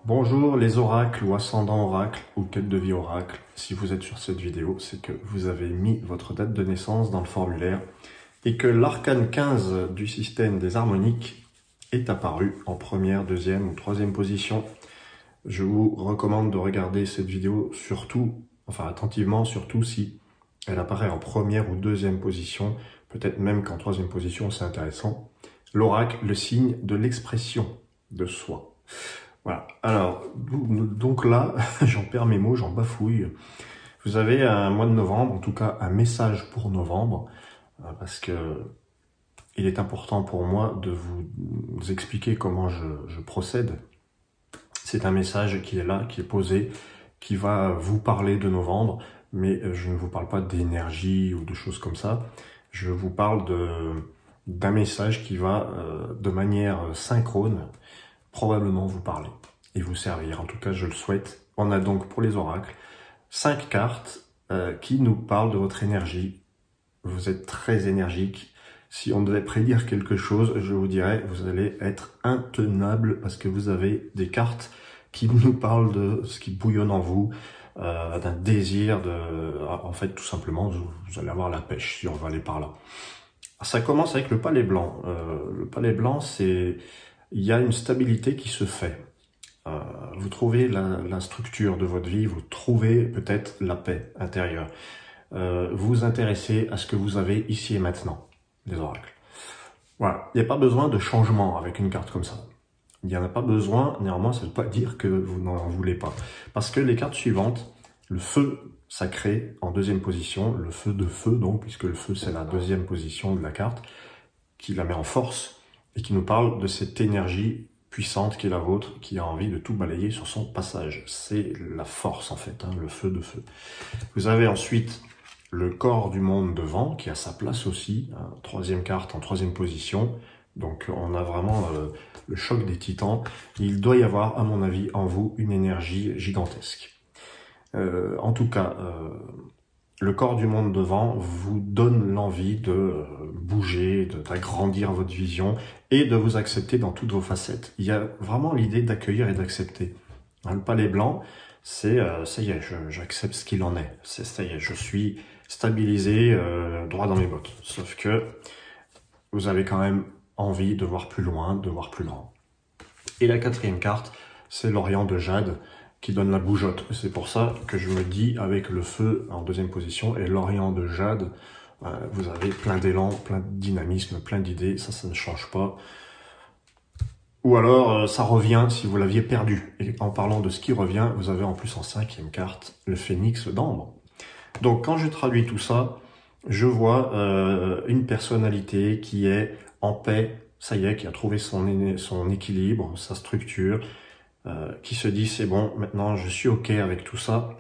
Bonjour les oracles ou ascendants oracles ou quête de vie oracle. Si vous êtes sur cette vidéo, c'est que vous avez mis votre date de naissance dans le formulaire et que l'arcane 15 du système des harmoniques est apparu en première, deuxième ou troisième position. Je vous recommande de regarder cette vidéo surtout, enfin attentivement, surtout si elle apparaît en première ou deuxième position, peut-être même qu'en troisième position, c'est intéressant. L'oracle, le signe de l'expression de soi. Voilà, alors, donc là, j'en perds mes mots, j'en bafouille. Vous avez un mois de novembre, en tout cas un message pour novembre, parce que il est important pour moi de vous expliquer comment je procède. C'est un message qui est là, qui est posé, qui va vous parler de novembre, mais je ne vous parle pas d'énergie ou de choses comme ça. Je vous parle d'un message qui va, de manière synchrone, probablement vous parler et vous servir. En tout cas, je le souhaite. On a donc pour les oracles 5 cartes qui nous parlent de votre énergie. Vous êtes très énergique. Si on devait prédire quelque chose, je vous dirais, vous allez être intenable parce que vous avez des cartes qui nous parlent de ce qui bouillonne en vous, d'un désir en fait, tout simplement, vous allez avoir la pêche si on va aller par là. Ça commence avec le palais blanc. Le palais blanc, il y a une stabilité qui se fait. Vous trouvez la structure de votre vie, vous trouvez peut-être la paix intérieure. Vous intéressez à ce que vous avez ici et maintenant, les oracles. Voilà, il n'y a pas besoin de changement avec une carte comme ça. Il n'y en a pas besoin, néanmoins, ça ne veut pas dire que vous n'en voulez pas. Parce que les cartes suivantes, le feu sacré en deuxième position, le feu de feu donc, puisque le feu c'est la deuxième position de la carte, qui la met en force et qui nous parle de cette énergie puissante qui est la vôtre, qui a envie de tout balayer sur son passage. C'est la force en fait, le feu de feu. Vous avez ensuite le corps du monde devant, qui a sa place aussi, troisième carte en troisième position. Donc on a vraiment le choc des titans. Il doit y avoir, à mon avis, en vous, une énergie gigantesque. En tout cas, le corps du monde devant vous donne l'envie de bouger, d'agrandir votre vision et de vous accepter dans toutes vos facettes. Il y a vraiment l'idée d'accueillir et d'accepter. Le palais blanc, c'est ça y est, j'accepte ce qu'il en est. Ça y est, je suis stabilisé, droit dans mes bottes. Sauf que vous avez quand même envie de voir plus loin, de voir plus grand. Et la quatrième carte, c'est l'Orient de Jade, qui donne la bougeotte. C'est pour ça que je me dis, avec le feu en deuxième position et l'Orient de Jade, vous avez plein d'élan, plein de dynamisme, plein d'idées, ça ne change pas. Ou alors, ça revient si vous l'aviez perdu. Et en parlant de ce qui revient, vous avez en plus en cinquième carte, le phénix d'ambre. Donc quand je traduis tout ça, je vois une personnalité qui est en paix, ça y est, qui a trouvé son équilibre, sa structure, qui se dit c'est bon, maintenant je suis ok avec tout ça,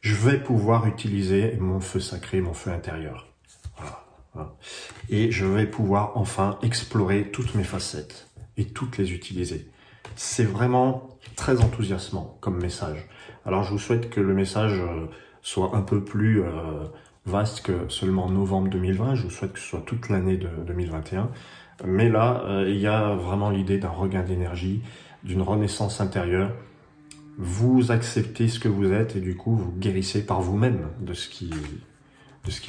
je vais pouvoir utiliser mon feu sacré, mon feu intérieur. Voilà. Et je vais pouvoir enfin explorer toutes mes facettes et toutes les utiliser. C'est vraiment très enthousiasmant comme message. Alors je vous souhaite que le message soit un peu plus vaste que seulement novembre 2020, je vous souhaite que ce soit toute l'année de 2021. Mais là, il y a vraiment l'idée d'un regain d'énergie, d'une renaissance intérieure. Vous acceptez ce que vous êtes et du coup, vous guérissez par vous-même de ce qu'il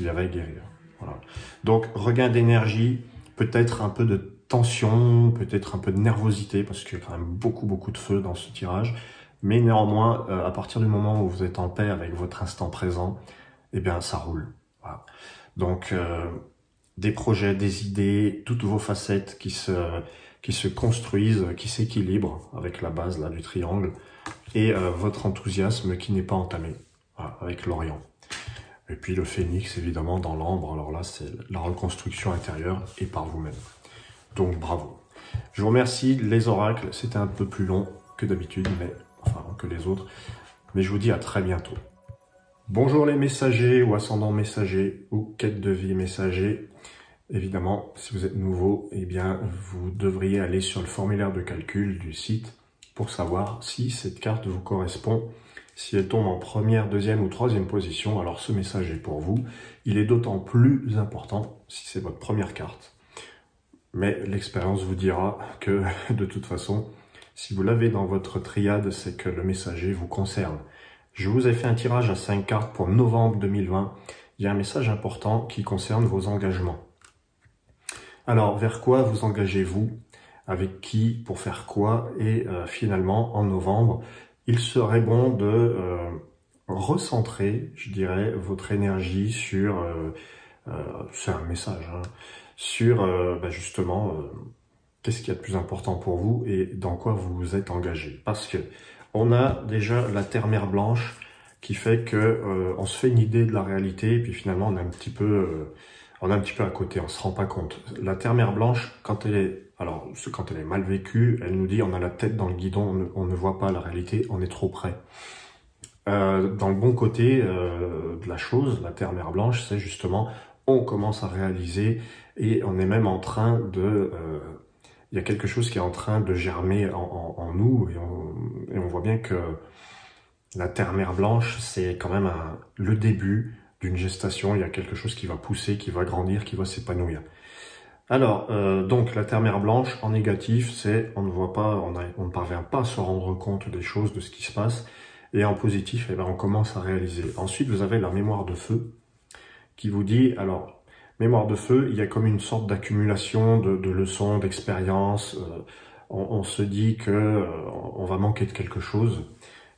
y avait à guérir. Voilà. Donc, regain d'énergie, peut-être un peu de tension, peut-être un peu de nervosité, parce qu'il y a quand même beaucoup de feu dans ce tirage. Mais néanmoins, à partir du moment où vous êtes en paix avec votre instant présent, eh bien, ça roule. Voilà. Donc, des projets, des idées, toutes vos facettes qui se construisent, qui s'équilibrent avec la base là du triangle, et votre enthousiasme qui n'est pas entamé, voilà, avec l'Orient. Et puis le phénix, évidemment, dans l'ambre, alors là, c'est la reconstruction intérieure et par vous-même. Donc, bravo. Je vous remercie, les oracles, c'était un peu plus long que d'habitude, mais enfin, que les autres. Mais je vous dis à très bientôt. Bonjour les messagers ou ascendants messagers ou quête de vie messager. Évidemment, si vous êtes nouveau, eh bien, vous devriez aller sur le formulaire de calcul du site pour savoir si cette carte vous correspond. Si elle tombe en première, deuxième ou troisième position, alors ce message est pour vous. Il est d'autant plus important si c'est votre première carte. Mais l'expérience vous dira que, de toute façon, Si vous l'avez dans votre triade, c'est que le messager vous concerne. Je vous ai fait un tirage à 5 cartes pour novembre 2020. Il y a un message important qui concerne vos engagements. Alors, vers quoi vous engagez-vous? Avec qui? Pour faire quoi? Et finalement, en novembre, il serait bon de recentrer, je dirais, votre énergie sur, c'est un message, hein, sur justement, qu'est-ce qu'il y a de plus important pour vous et dans quoi vous vous êtes engagé. Parce que on a déjà la Terre-Mer Blanche qui fait que on se fait une idée de la réalité et puis finalement on est un petit peu à côté, on se rend pas compte. La Terre-Mer Blanche, quand elle est mal vécue, elle nous dit on a la tête dans le guidon, on ne voit pas la réalité, on est trop près. Dans le bon côté de la chose, la Terre-Mer Blanche, c'est justement on commence à réaliser et on est même en train de... il y a quelque chose qui est en train de germer en nous et on voit bien que la Terre-Mer Blanche, c'est quand même le début d'une gestation. Il y a quelque chose qui va pousser, qui va grandir, qui va s'épanouir. Alors, donc la Terre-Mer Blanche, en négatif, c'est on ne voit pas, on ne parvient pas à se rendre compte des choses, de ce qui se passe. Et en positif, eh ben, on commence à réaliser. Ensuite, vous avez la mémoire de feu qui vous dit, alors, mémoire de feu, il y a comme une sorte d'accumulation de leçons, d'expériences. On se dit que on va manquer de quelque chose.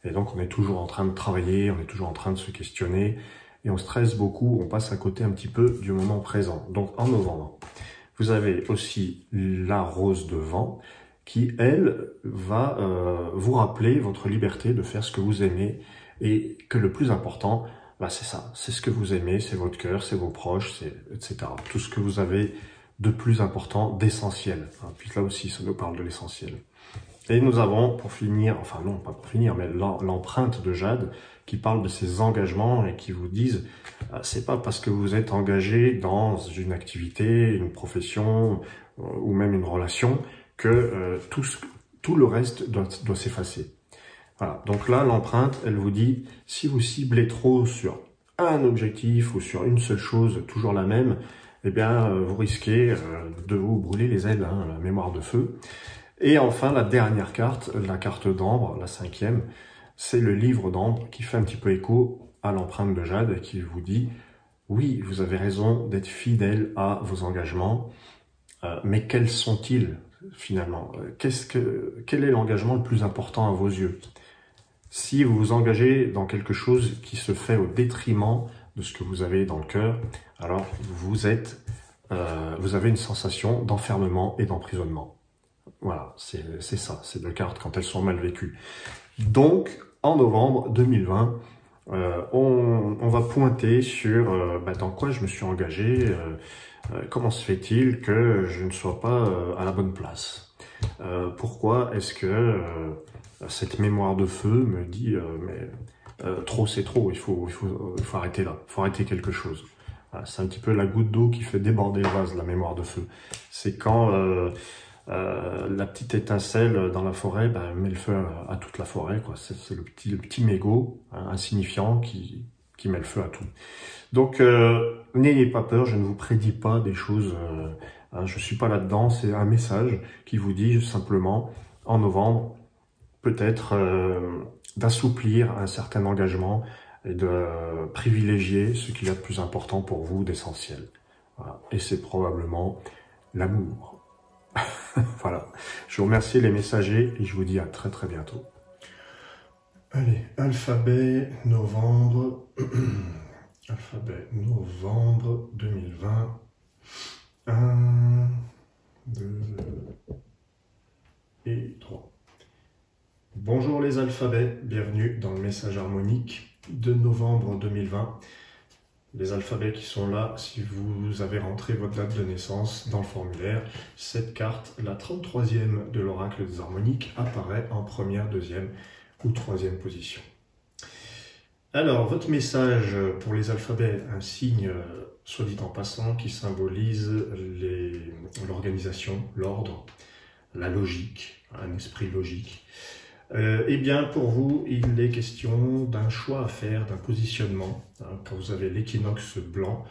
Et donc, on est toujours en train de travailler, on est toujours en train de se questionner. Et on stresse beaucoup, on passe à côté un petit peu du moment présent. Donc, en novembre, vous avez aussi la rose de vent qui, elle, va vous rappeler votre liberté de faire ce que vous aimez et que le plus important, c'est ça, c'est ce que vous aimez, c'est votre cœur, c'est vos proches, etc. Tout ce que vous avez de plus important, d'essentiel. Puis là aussi, ça nous parle de l'essentiel. Et nous avons, pour finir, enfin non, pas pour finir, mais l'empreinte de Jade qui parle de ses engagements et qui vous disent c'est pas parce que vous êtes engagé dans une activité, une profession ou même une relation que tout le reste doit s'effacer. Voilà. Donc là, l'empreinte, elle vous dit si vous ciblez trop sur un objectif ou sur une seule chose, toujours la même, eh bien, vous risquez de vous brûler les ailes, hein, la mémoire de feu. Et enfin, la dernière carte, la carte d'ambre, la 5e, c'est le livre d'ambre qui fait un petit peu écho à l'empreinte de Jade et qui vous dit « Oui, vous avez raison d'être fidèle à vos engagements, mais quels sont-ils finalement? Quel est l'engagement le plus important à vos yeux? Si vous vous engagez dans quelque chose qui se fait au détriment de ce que vous avez dans le cœur, alors vous avez une sensation d'enfermement et d'emprisonnement. » Voilà, c'est ça, ces deux cartes quand elles sont mal vécues. Donc, en novembre 2020, on va pointer sur dans quoi je me suis engagé, comment se fait-il que je ne sois pas à la bonne place. Pourquoi est-ce que cette mémoire de feu me dit trop c'est trop, il faut arrêter là, il faut arrêter quelque chose. Voilà, c'est un petit peu la goutte d'eau qui fait déborder le vase, la mémoire de feu. C'est quand... la petite étincelle dans la forêt met le feu à toute la forêt, quoi. C'est le petit mégot insignifiant qui met le feu à tout. Donc n'ayez pas peur, je ne vous prédis pas des choses, je suis pas là-dedans, c'est un message qui vous dit simplement en novembre peut-être d'assouplir un certain engagement et de privilégier ce qu'il y a de plus important pour vous, d'essentiel. Voilà. Et c'est probablement l'amour. Voilà, je vous remercie les messagers et je vous dis à très très bientôt. Allez, alphabet novembre, alphabet novembre 2020, 1, 2 et 3. Bonjour les alphabets, bienvenue dans le message harmonique de novembre 2020. Les alphabets qui sont là, si vous avez rentré votre date de naissance dans le formulaire, cette carte, la 33e de l'oracle des harmoniques, apparaît en première, deuxième ou troisième position. Alors, votre message pour les alphabets, un signe, soit dit en passant, qui symbolise l'organisation, l'ordre, la logique, un esprit logique. Eh bien, pour vous, il est question d'un choix à faire, d'un positionnement. Quand vous avez l'équinoxe blanc,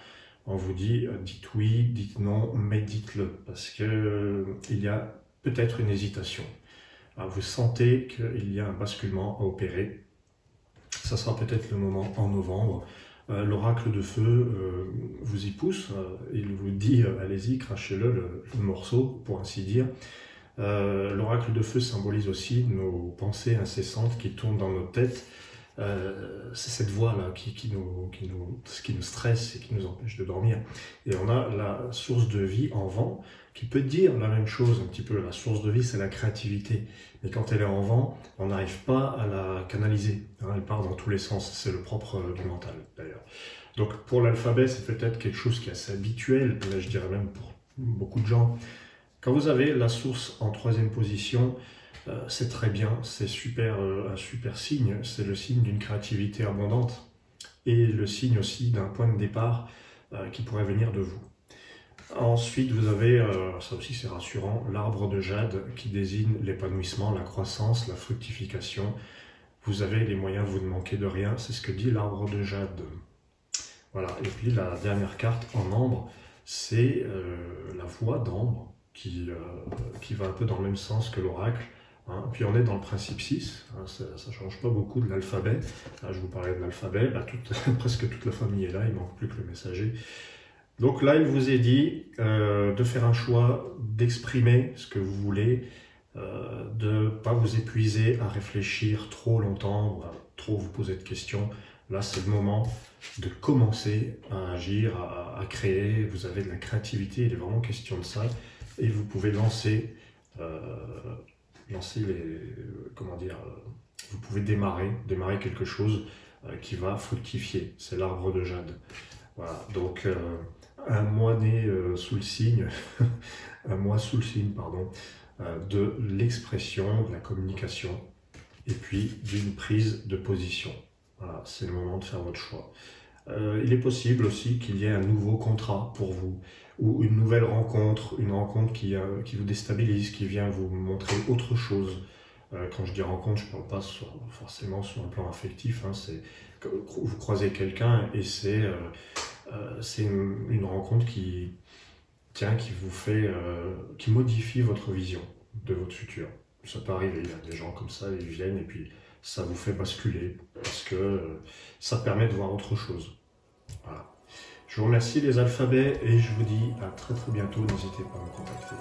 on vous dit dites oui, dites non, mais dites-le, parce que il y a peut-être une hésitation. vous sentez qu'il y a un basculement à opérer. Ça sera peut-être le moment en novembre. L'oracle de feu vous y pousse, il vous dit allez-y, crachez-le, le morceau, pour ainsi dire. L'oracle de feu symbolise aussi nos pensées incessantes qui tournent dans nos têtes. C'est cette voix-là qui nous stresse et qui nous empêche de dormir. Et on a la source de vie en vent qui peut dire la même chose un petit peu. La source de vie, c'est la créativité. Mais quand elle est en vent, on n'arrive pas à la canaliser. Elle part dans tous les sens. C'est le propre du mental, d'ailleurs. Donc, pour l'alphabet, c'est peut-être quelque chose qui est assez habituel. Là, je dirais même pour beaucoup de gens. Quand vous avez la source en 3e position, c'est très bien, c'est super, un super signe, c'est le signe d'une créativité abondante et le signe aussi d'un point de départ qui pourrait venir de vous. Ensuite, vous avez, ça aussi c'est rassurant, l'arbre de jade qui désigne l'épanouissement, la croissance, la fructification. Vous avez les moyens, vous ne manquez de rien, c'est ce que dit l'arbre de jade. Voilà, et puis la dernière carte en ambre, c'est la voix d'ambre qui va un peu dans le même sens que l'oracle. Puis on est dans le principe 6, ça ne change pas beaucoup de l'alphabet. Je vous parlais de l'alphabet, presque toute la famille est là, il ne manque plus que le messager. Donc là, il vous est dit de faire un choix, d'exprimer ce que vous voulez, de ne pas vous épuiser à réfléchir trop longtemps, à trop vous poser de questions. Là, c'est le moment de commencer à agir, à créer. Vous avez de la créativité, il est vraiment question de ça. Et vous pouvez lancer vous pouvez démarrer quelque chose qui va fructifier. C'est l'arbre de jade. Voilà, donc un mois né sous le signe, un mois sous le signe, pardon, de l'expression, de la communication, et puis d'une prise de position. Voilà, c'est le moment de faire votre choix. Il est possible aussi qu'il y ait un nouveau contrat pour vous, ou une nouvelle rencontre, une rencontre qui vous déstabilise, qui vient vous montrer autre chose. Quand je dis rencontre, je ne parle pas forcément sur un plan affectif, c'est que vous croisez quelqu'un et c'est une rencontre qui vous fait, qui modifie votre vision de votre futur. Ça peut arriver, il y a des gens comme ça, ils viennent et puis ça vous fait basculer parce que ça permet de voir autre chose. Voilà. Je vous remercie les alphabets et je vous dis à très bientôt, n'hésitez pas à me contacter.